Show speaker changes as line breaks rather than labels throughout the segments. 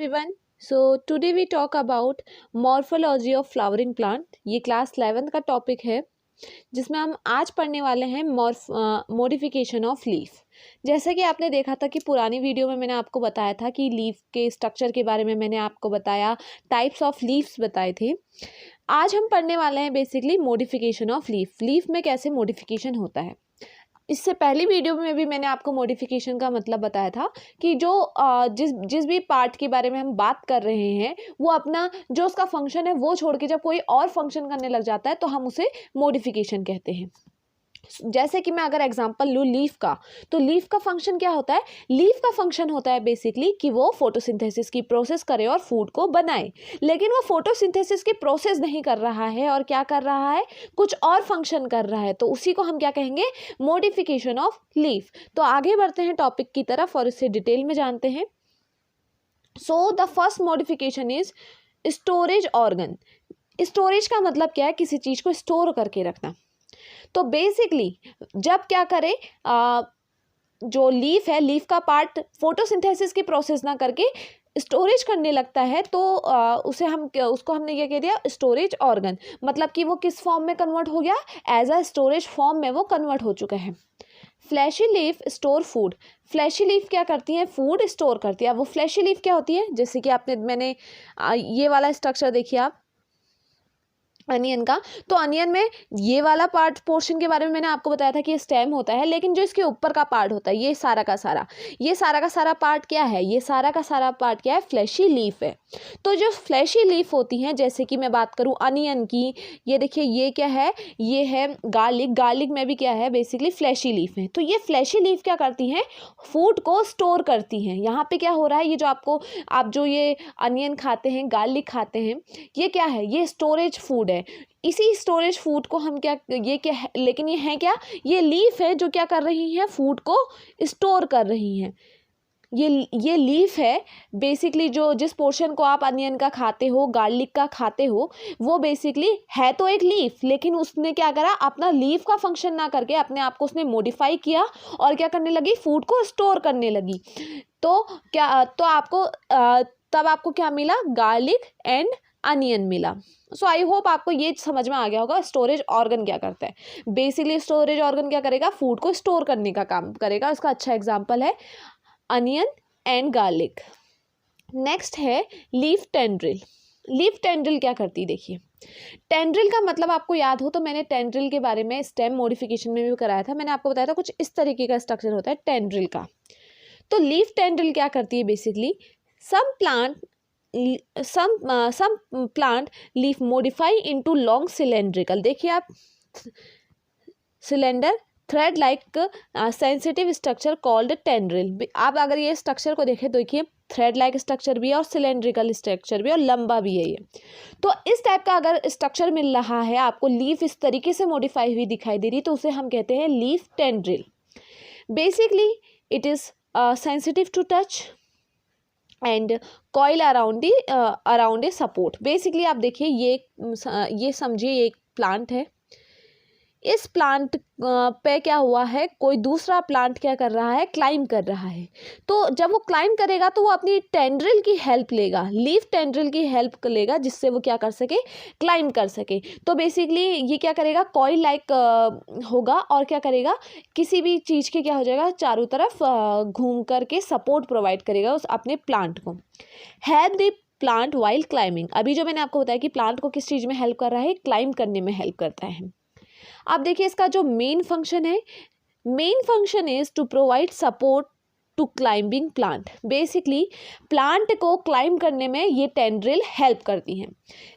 everyone. So today we talk about morphology of flowering plant. ये class 11th का topic है जिसमें हम आज पढ़ने वाले हैं मॉडिफिकेशन ऑफ लीफ। जैसा कि आपने देखा था कि पुरानी वीडियो में मैंने आपको बताया था कि लीफ के स्ट्रक्चर के बारे में मैंने आपको बताया, टाइप्स ऑफ लीव्स बताए थे। आज हम पढ़ने वाले हैं basically modification of leaf. Leaf में कैसे मॉडिफिकेशन होता है। इससे पहली वीडियो में भी मैंने आपको मॉडिफिकेशन का मतलब बताया था कि जो जिस भी पार्ट के बारे में हम बात कर रहे हैं वो अपना जो उसका फंक्शन है वो छोड़ के जब कोई और फंक्शन करने लग जाता है तो हम उसे मॉडिफिकेशन कहते हैं। जैसे कि मैं अगर एग्जांपल लूँ लीफ का, तो लीफ का फंक्शन क्या होता है। लीफ का फंक्शन होता है बेसिकली कि वो फोटोसिंथेसिस की प्रोसेस करे और फूड को बनाए, लेकिन वो फोटोसिंथेसिस की प्रोसेस नहीं कर रहा है और क्या कर रहा है, कुछ और फंक्शन कर रहा है, तो उसी को हम क्या कहेंगे, मॉडिफिकेशन ऑफ लीफ। तो आगे बढ़ते हैं टॉपिक की तरफ और इससे डिटेल में जानते हैं। So the first modification is storage organ. Storage का मतलब क्या है, किसी चीज़ को स्टोर करके रखना। तो बेसिकली जब क्या करे, जो लीफ है, लीफ का पार्ट फोटोसिंथेसिस की प्रोसेस ना करके स्टोरेज करने लगता है तो उसको हमने ये कह दिया स्टोरेज ऑर्गन। मतलब कि वो किस फॉर्म में कन्वर्ट हो गया, एज अ स्टोरेज फॉर्म में वो कन्वर्ट हो चुका है। Fleshy leaf store food. Fleshy leaf क्या करती है, फूड स्टोर करती है। अब वो फ्लैशी लीफ क्या होती है, जैसे कि मैंने ये वाला स्ट्रक्चर देखिए आप अनियन का, तो अनियन में ये वाला पोर्शन के बारे में मैंने आपको बताया था कि ये स्टेम होता है, लेकिन जो इसके ऊपर का पार्ट होता है, ये सारा का सारा पार्ट क्या है, ये सारा का सारा पार्ट क्या है, फ्लैशी लीफ है। तो जो फ्लैशी लीफ होती हैं, जैसे कि मैं बात करूँ अनियन की, ये देखिए ये क्या है, ये है गार्लिक में भी क्या है, बेसिकली फ्लैशी लीफ है। तो ये फ्लैशी लीफ क्या करती हैं, फूड को स्टोर करती हैं। यहाँ पे क्या हो रहा है, ये जो आप जो ये अनियन खाते हैं, गार्लिक खाते हैं, ये क्या है, ये स्टोरेज फूड है। इसी स्टोरेज फूड को हम ये क्या है, लेकिन ये है क्या, ये लीफ है जो क्या कर रही है, फूड को स्टोर कर रही हैं। ये लीफ है बेसिकली, जो जिस पोर्शन को आप अनियन का खाते हो, गार्लिक का खाते हो, वो बेसिकली है तो एक लीफ, लेकिन उसने क्या करा, अपना लीफ का फंक्शन ना करके अपने आप को उसने मॉडिफाई किया और क्या करने लगी, फूड को स्टोर करने लगी। तो तब आपको क्या मिला, गार्लिक एंड अनियन मिला। सो आई होप आपको ये समझ में आ गया होगा स्टोरेज ऑर्गन क्या करता है। बेसिकली स्टोरेज ऑर्गन क्या करेगा, फूड को स्टोर करने का काम करेगा। उसका अच्छा एग्जांपल है अनियन एंड गार्लिक। नेक्स्ट है लीफ टेंड्रिल। लीफ टेंड्रिल क्या करती है, देखिए टेंड्रिल का मतलब आपको याद हो तो मैंने टेंड्रिल के बारे में स्टेम मॉडिफिकेशन में भी कराया था। मैंने आपको बताया था कुछ इस तरीके का स्ट्रक्चर होता है टेंड्रिल का। तो लीफ टेंड्रिल क्या करती है, basically some plant leaf modify into long cylindrical, देखिए आप cylinder thread like sensitive structure called tendril. आप अगर ये स्ट्रक्चर को देखें तो देखिए थ्रेड लाइक स्ट्रक्चर भी है और सिलेंड्रिकल स्ट्रक्चर भी और लंबा भी है ये। तो इस टाइप का अगर स्ट्रक्चर मिल रहा है आपको, लीफ इस तरीके से मॉडिफाई हुई दिखाई दे रही, तो उसे हम कहते हैं leaf tendril. Basically it is sensitive to touch and coil around a support. Basically आप देखिए ये समझिए ये एक प्लांट है। इस प्लांट पे क्या हुआ है, कोई दूसरा प्लांट क्या कर रहा है, क्लाइंब कर रहा है। तो जब वो क्लाइंब करेगा तो वो अपनी टेंड्रिल की हेल्प लेगा, लीफ टेंड्रिल की हेल्प लेगा, जिससे वो क्या कर सके, क्लाइंब कर सके। तो बेसिकली ये क्या करेगा, कॉइल लाइक होगा और क्या करेगा, किसी भी चीज़ के क्या हो जाएगा, चारों तरफ घूम करके सपोर्ट प्रोवाइड करेगा उस अपने प्लांट को। Help the plant while climbing. अभी जो मैंने आपको बताया कि प्लांट को किस चीज़ में हेल्प कर रहा है, क्लाइंब करने में हेल्प करता है। आप देखिए इसका जो मेन फंक्शन है, main function is to provide support to climbing plant. Basically plant को क्लाइंब करने में ये टेंड्रिल हेल्प करती हैं।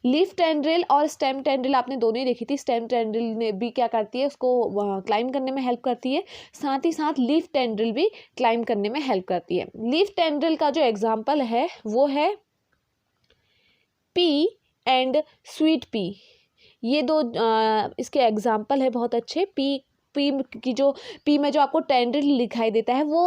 लीफ टेंड्रिल और स्टेम टेंड्रिल आपने दोनों ही देखी थी। स्टेम टेंड्रिल ने भी क्या करती है, उसको क्लाइंब करने में हेल्प करती है, साथ ही साथ लीफ टेंड्रिल भी क्लाइंब करने में हेल्प करती है। लीफ टेंड्रिल का जो एग्जाम्पल है वो है पी एंड स्वीट पी। ये दो इसके एग्जाम्पल है बहुत अच्छे। पी में जो आपको टेंड्रिल दिखाई देता है वो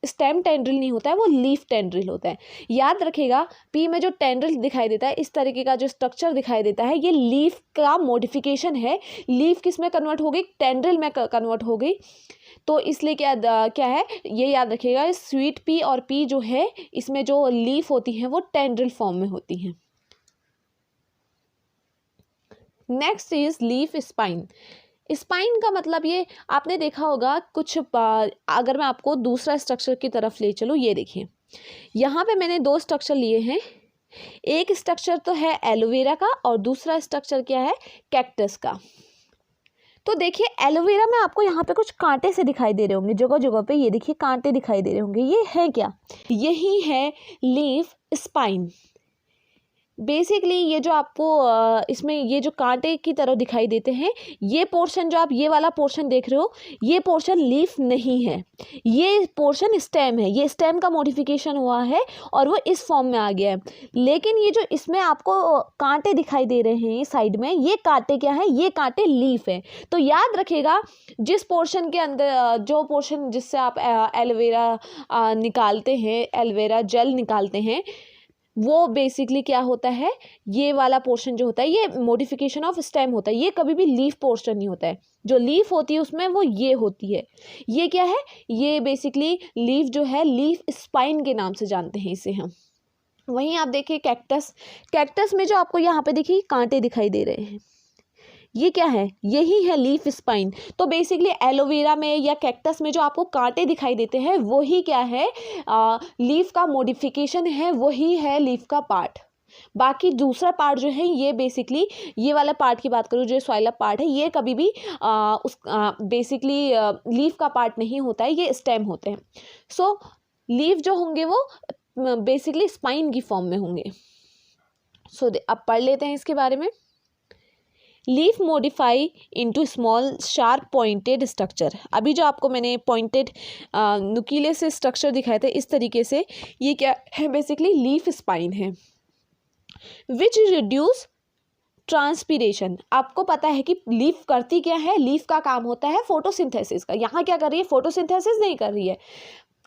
स्टेम टेंड्रिल नहीं होता है, वो लीफ टेंड्रिल होता है। याद रखिएगा, पी में जो टेंड्रिल दिखाई देता है, इस तरीके का जो स्ट्रक्चर दिखाई देता है, ये लीफ का मॉडिफिकेशन है। लीफ किस में कन्वर्ट हो गई, टेंड्रिल में कन्वर्ट हो गई। तो इसलिए क्या है, ये याद रखिएगा, स्वीट पी और पी जो है इसमें जो लीफ होती हैं वो टेंड्रिल फॉर्म में होती हैं। Next is leaf spine. Spine का मतलब ये आपने देखा होगा कुछ, अगर मैं आपको दूसरा स्ट्रक्चर की तरफ ले चलूँ, ये देखिए यहाँ पे मैंने दो स्ट्रक्चर लिए हैं। एक स्ट्रक्चर तो है एलोवेरा का और दूसरा स्ट्रक्चर क्या है, कैक्टस का। तो देखिए एलोवेरा में आपको यहाँ पे कुछ कांटे से दिखाई दे रहे होंगे, जगह जगह पे ये देखिए कांटे दिखाई दे रहे होंगे, ये है क्या, यही है लीफ स्पाइन। बेसिकली ये जो आपको इसमें ये जो कांटे की तरह दिखाई देते हैं, ये पोर्शन जो आप ये वाला पोर्शन देख रहे हो, ये पोर्शन लीफ नहीं है, ये पोर्शन स्टेम है। ये स्टेम का मॉडिफिकेशन हुआ है और वो इस फॉर्म में आ गया है। लेकिन ये जो इसमें आपको कांटे दिखाई दे रहे हैं साइड में, ये कांटे क्या है, ये कांटे लीफ है। तो याद रखिएगा, जिस पोर्शन के अंदर, जो पोर्शन जिससे आप एलोवेरा निकालते हैं, एलोवेरा जेल निकालते हैं, वो बेसिकली क्या होता है, ये वाला पोर्शन जो होता है ये मॉडिफिकेशन ऑफ स्टेम होता है। ये कभी भी लीफ पोर्शन नहीं होता है। जो लीफ होती है उसमें वो ये होती है। ये क्या है, ये बेसिकली लीफ जो है, लीफ स्पाइन के नाम से जानते हैं इसे हम। वहीं आप देखिए कैक्टस, कैक्टस में जो आपको यहाँ पे देखिए कांटे दिखाई दे रहे हैं, ये क्या है, यही है लीफ स्पाइन। तो बेसिकली एलोवेरा में या कैक्टस में जो आपको कांटे दिखाई देते हैं वही क्या है, लीफ का मॉडिफिकेशन है, वही है लीफ का पार्ट। बाकी दूसरा पार्ट जो है, ये बेसिकली ये वाला पार्ट की बात करूँ, जो सॉइल पार्ट है, ये कभी भी बेसिकली लीफ का पार्ट नहीं होता है, ये स्टेम होते हैं। सो लीफ जो होंगे वो बेसिकली स्पाइन की फॉर्म में होंगे। सो अब पढ़ लेते हैं इसके बारे में। Leaf modify into small sharp pointed structure. अभी जो आपको मैंने पॉइंटेड नुकीले से स्ट्रक्चर दिखाए थे, इस तरीके से ये क्या है, बेसिकली लीफ स्पाइन है। Which reduce transpiration. आपको पता है कि लीफ करती क्या है, लीफ का काम होता है फोटोसिंथेसिस का। यहाँ क्या कर रही है, फोटोसिंथेसिस नहीं कर रही है,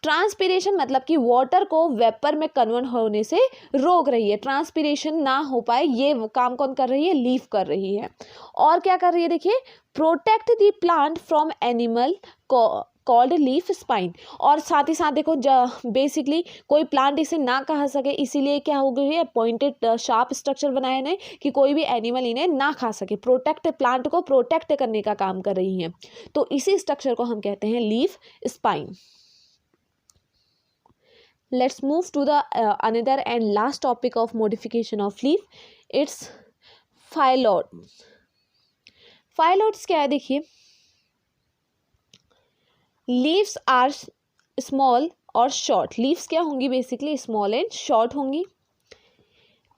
ट्रांसपीरेशन मतलब कि वाटर को वेपर में कन्वर्ट होने से रोक रही है। ट्रांसपीरेशन ना हो पाए, ये काम कौन कर रही है, लीफ कर रही है। और क्या कर रही है, देखिए, protect the plant from animal called leaf spine. और साथ ही साथ देखो, बेसिकली कोई प्लांट इसे ना खा सके, इसीलिए क्या हो गई है, पॉइंटेड शार्प स्ट्रक्चर बनाए ने कि कोई भी एनिमल इन्हें ना खा सके। प्रोटेक्ट, प्लांट को प्रोटेक्ट करने का काम कर रही हैं। तो इसी स्ट्रक्चर को हम कहते हैं leaf spine. Let's move to the another and last topic of modification of leaf. It's phyllodes. Phyllodes क्या है, देखिए, leaves are small और short. Leaves क्या होंगी, बेसिकली small and short होंगी.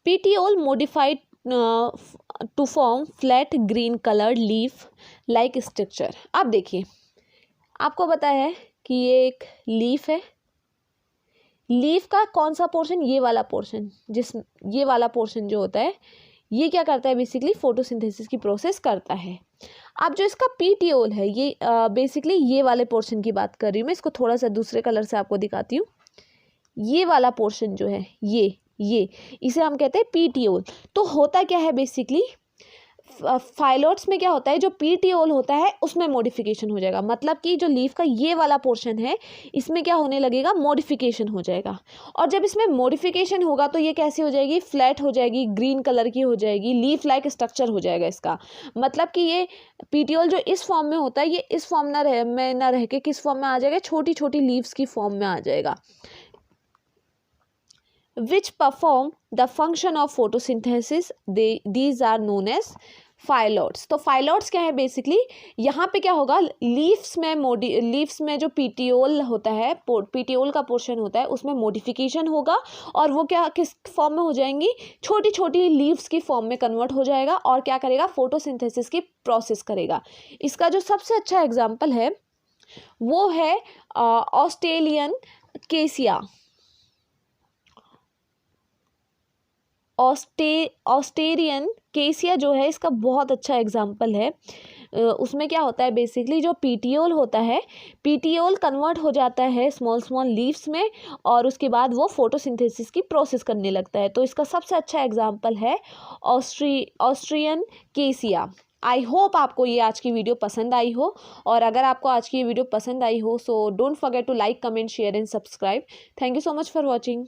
petiole modified to form flat green colored leaf like structure. अब देखिए, आपको पता है कि ये एक लीफ है। लीफ का कौन सा पोर्शन, ये वाला पोर्शन, ये वाला पोर्शन जो होता है, ये क्या करता है, बेसिकली फोटोसिंथेसिस की प्रोसेस करता है। अब जो इसका पीटियोल है, ये बेसिकली ये वाले पोर्शन की बात कर रही हूँ मैं। इसको थोड़ा सा दूसरे कलर से आपको दिखाती हूँ। ये वाला पोर्शन जो है, ये इसे हम कहते हैं पीटियोल। तो होता क्या है, बेसिकली फाइलोट्स में क्या होता है, जो पीटियोल होता है उसमें मॉडिफिकेशन हो जाएगा। मतलब कि जो लीफ का ये वाला पोर्शन है, इसमें क्या होने लगेगा, मॉडिफिकेशन हो जाएगा। और जब इसमें मॉडिफिकेशन होगा तो ये कैसी हो जाएगी, फ्लैट हो जाएगी, ग्रीन कलर की हो जाएगी, लीफ लाइक स्ट्रक्चर हो जाएगा इसका। मतलब कि ये पीटियोल जो इस फॉर्म में होता है, ये इस फॉर्म ना रह के किस फॉर्म में आ जाएगा, छोटी छोटी लीव्स की फॉर्म में आ जाएगा। which perform the function of photosynthesis, these are known as phyllodes. तो phyllodes क्या है, बेसिकली यहाँ पे क्या होगा, लीव्स में जो पीटियोल होता है, पीटियोल का पोर्शन होता है, उसमें मॉडिफिकेशन होगा और वो क्या किस फॉर्म में हो जाएंगी, छोटी छोटी लीव्स की फॉर्म में कन्वर्ट हो जाएगा और क्या करेगा, फोटोसिंथेसिस की प्रोसेस करेगा। इसका जो सबसे अच्छा एग्जाम्पल है वो है ऑस्ट्रेलियन केसिया। ऑस्ट्रेलियन केसिया जो है, इसका बहुत अच्छा एग्जाम्पल है। उसमें क्या होता है बेसिकली, जो पीटियोल होता है, पीटियोल कन्वर्ट हो जाता है स्मॉल स्मॉल लीव्स में और उसके बाद वो फोटोसिंथेसिस की प्रोसेस करने लगता है। तो इसका सबसे अच्छा एग्जाम्पल है ऑस्ट्रियन केसिया। आई होप आपको ये आज की वीडियो पसंद आई हो, और अगर आपको आज की ये वीडियो पसंद आई हो so don't forget to like, comment, share and subscribe. Thank you so much for watching.